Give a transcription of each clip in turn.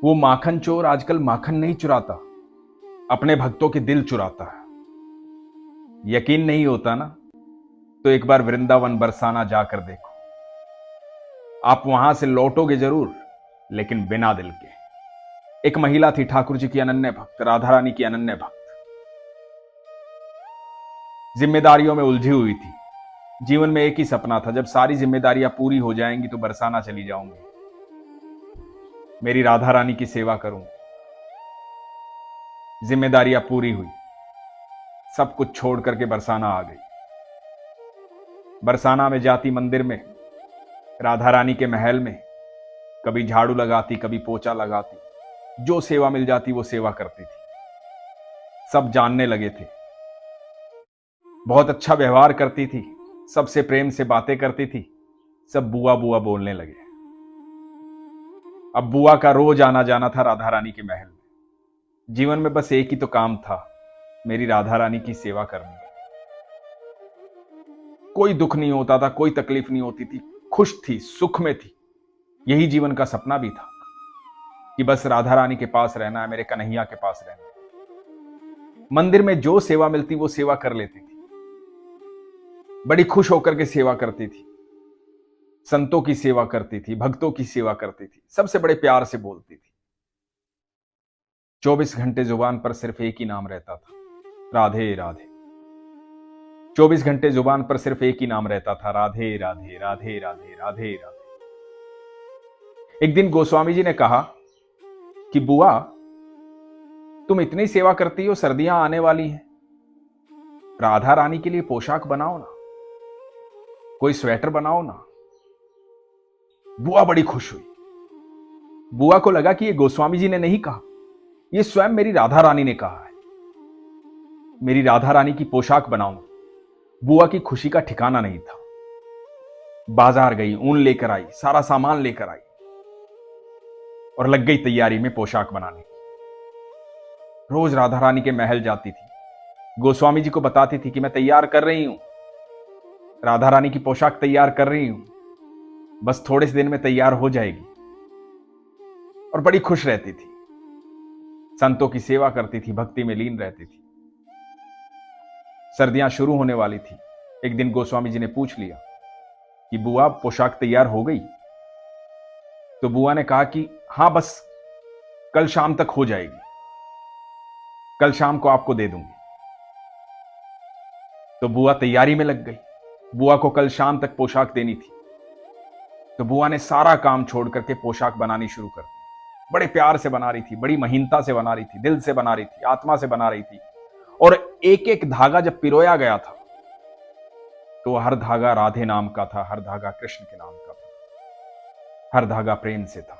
वो माखन चोर आजकल माखन नहीं चुराता, अपने भक्तों के दिल चुराता है। यकीन नहीं होता ना, तो एक बार वृंदावन बरसाना जाकर देखो। आप वहां से लौटोगे जरूर, लेकिन बिना दिल के। एक महिला थी, ठाकुर जी की अनन्य भक्त, राधा रानी की अनन्य भक्त। जिम्मेदारियों में उलझी हुई थी। जीवन में एक ही सपना था, जब सारी जिम्मेदारियां पूरी हो जाएंगी तो बरसाना चली जाऊंगी, मेरी राधा रानी की सेवा करूं। जिम्मेदारियां पूरी हुई, सब कुछ छोड़ करके बरसाना आ गई। बरसाना में जाती मंदिर में, राधा रानी के महल में, कभी झाड़ू लगाती, कभी पोछा लगाती, जो सेवा मिल जाती वो सेवा करती थी। सब जानने लगे थे, बहुत अच्छा व्यवहार करती थी, सबसे प्रेम से बातें करती थी। सब बुआ बुआ बोलने लगे। अब बुआ का रोज आना जाना था राधा रानी के महल में। जीवन में बस एक ही तो काम था, मेरी राधा रानी की सेवा करनी। कोई दुख नहीं होता था, कोई तकलीफ नहीं होती थी, खुश थी, सुख में थी। यही जीवन का सपना भी था कि बस राधा रानी के पास रहना है, मेरे कन्हैया के पास रहना है। मंदिर में जो सेवा मिलती वो सेवा कर लेती थी, बड़ी खुश होकर के सेवा करती थी, संतों की सेवा करती थी, भक्तों की सेवा करती थी, सबसे बड़े प्यार से बोलती थी। 24 घंटे जुबान पर सिर्फ एक ही नाम रहता था, राधे राधे। 24 घंटे जुबान पर सिर्फ एक ही नाम रहता था, राधे राधे राधे राधे राधे राधे। एक दिन गोस्वामी जी ने कहा कि बुआ, तुम इतनी सेवा करती हो, सर्दियां आने वाली हैं, राधा रानी के लिए पोशाक बनाओ ना, कोई स्वेटर बनाओ ना। बुआ बड़ी खुश हुई। बुआ को लगा कि ये गोस्वामी जी ने नहीं कहा, ये स्वयं मेरी राधा रानी ने कहा है, मेरी राधा रानी की पोशाक बनाऊंगी। बुआ की खुशी का ठिकाना नहीं था। बाजार गई, ऊन लेकर आई, सारा सामान लेकर आई और लग गई तैयारी में पोशाक बनाने की। रोज राधा रानी के महल जाती थी, गोस्वामी जी को बताती थी कि मैं तैयार कर रही हूं, राधा रानी की पोशाक तैयार कर रही हूं, बस थोड़े से दिन में तैयार हो जाएगी। और बड़ी खुश रहती थी, संतों की सेवा करती थी, भक्ति में लीन रहती थी। सर्दियां शुरू होने वाली थी। एक दिन गोस्वामी जी ने पूछ लिया कि बुआ, पोशाक तैयार हो गई? तो बुआ ने कहा कि हां, बस कल शाम तक हो जाएगी, कल शाम को आपको दे दूंगी। तो बुआ तैयारी में लग गई। बुआ को कल शाम तक पोशाक देनी थी, तो बुआ ने सारा काम छोड़ करके पोशाक बनानी शुरू कर दी। बड़े प्यार से बना रही थी, बड़ी महीनता से बना रही थी, दिल से बना रही थी, आत्मा से बना रही थी। और एक एक धागा जब पिरोया गया था, तो हर धागा राधे नाम का था, हर धागा कृष्ण के नाम का था, हर धागा प्रेम से था।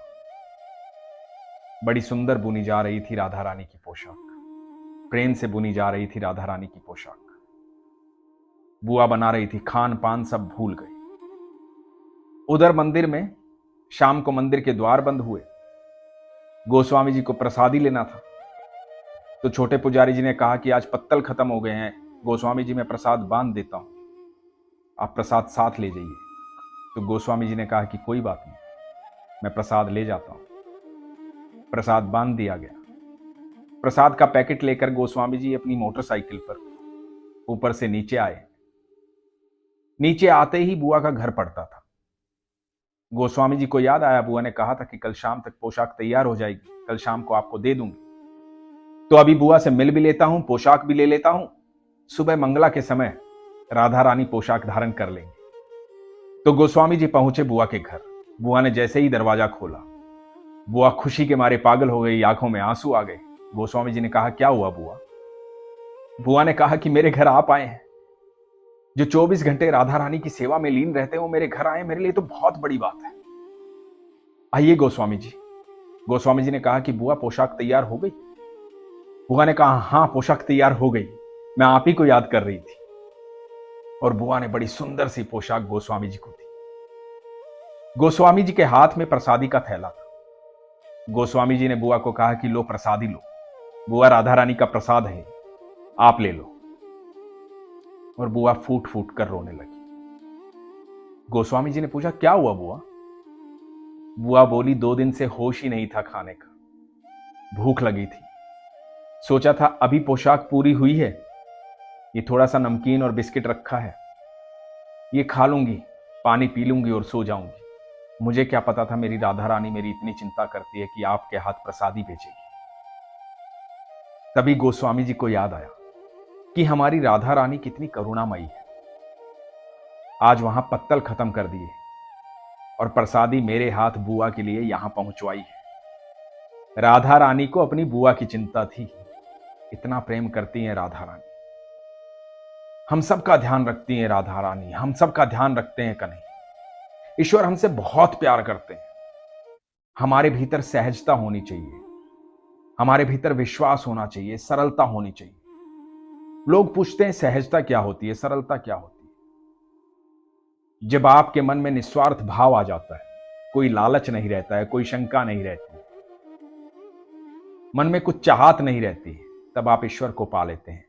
बड़ी सुंदर बुनी जा रही थी राधा रानी की पोशाक, प्रेम से बुनी जा रही थी राधा रानी की पोशाक। बुआ बना रही थी, खान पान सब भूल गई। उधर मंदिर में शाम को मंदिर के द्वार बंद हुए। गोस्वामी जी को प्रसादी लेना था, तो छोटे पुजारी जी ने कहा कि आज पत्तल खत्म हो गए हैं, गोस्वामी जी मैं प्रसाद बांध देता हूं, आप प्रसाद साथ ले जाइए। तो गोस्वामी जी ने कहा कि कोई बात नहीं, मैं प्रसाद ले जाता हूं। प्रसाद बांध दिया गया। प्रसाद का पैकेट लेकर गोस्वामी जी अपनी मोटरसाइकिल पर ऊपर से नीचे आए। नीचे आते ही बुआ का घर पड़ता था। गोस्वामी जी को याद आया, बुआ ने कहा था कि कल शाम तक पोशाक तैयार हो जाएगी, कल शाम को आपको दे दूंगी। तो अभी बुआ से मिल भी लेता हूं, पोशाक भी ले लेता हूं, सुबह मंगला के समय राधा रानी पोशाक धारण कर लेंगे। तो गोस्वामी जी पहुंचे बुआ के घर। बुआ ने जैसे ही दरवाजा खोला, बुआ खुशी के मारे पागल हो गई, आंखों में आंसू आ गए। गोस्वामी जी ने कहा, क्या हुआ बुआ? बुआ ने कहा कि मेरे घर आप आए हैं, जो 24 घंटे राधा रानी की सेवा में लीन रहते हैं वो मेरे घर आए, मेरे लिए तो बहुत बड़ी बात है। आइए गोस्वामी जी। गोस्वामी जी ने कहा कि बुआ पोशाक तैयार हो गई? बुआ ने कहा, हां पोशाक तैयार हो गई, मैं आप ही को याद कर रही थी। और बुआ ने बड़ी सुंदर सी पोशाक गोस्वामी जी को दी। गोस्वामी जी के हाथ में प्रसादी का थैला था। गोस्वामी जी ने बुआ को कहा कि लो प्रसादी लो, बुआ राधा रानी का प्रसाद है, आप ले लो। और बुआ फूट फूट कर रोने लगी। गोस्वामी जी ने पूछा, क्या हुआ बुआ? बुआ बोली, 2 दिन से होश ही नहीं था खाने का, भूख लगी थी। सोचा था अभी पोशाक पूरी हुई है, ये थोड़ा सा नमकीन और बिस्किट रखा है, ये खा लूंगी, पानी पी लूंगी और सो जाऊंगी। मुझे क्या पता था मेरी राधा रानी मेरी इतनी चिंता करती है कि आपके हाथ प्रसादी भेजेगी। तभी गोस्वामी जी को याद आया कि हमारी राधा रानी कितनी करुणामयी है। आज वहां पत्तल खत्म कर दिए और प्रसादी मेरे हाथ बुआ के लिए यहां पहुंचवाई है। राधा रानी को अपनी बुआ की चिंता थी। इतना प्रेम करती हैं राधा रानी, हम सबका ध्यान रखती हैं राधा रानी, हम सबका ध्यान रखते हैं कन्हैया। ईश्वर हमसे बहुत प्यार करते हैं। हमारे भीतर सहजता होनी चाहिए, हमारे भीतर विश्वास होना चाहिए, सरलता होनी चाहिए। लोग पूछते हैं सहजता क्या होती है, सरलता क्या होती है? जब आपके मन में निस्वार्थ भाव आ जाता है, कोई लालच नहीं रहता है, कोई शंका नहीं रहती, मन में कुछ चाहत नहीं रहती, तब आप ईश्वर को पा लेते हैं।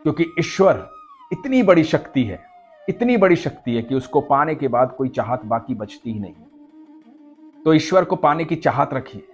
क्योंकि ईश्वर इतनी बड़ी शक्ति है, इतनी बड़ी शक्ति है कि उसको पाने के बाद कोई चाहत बाकी बचती ही नहीं। तो ईश्वर को पाने की चाहत रखिए,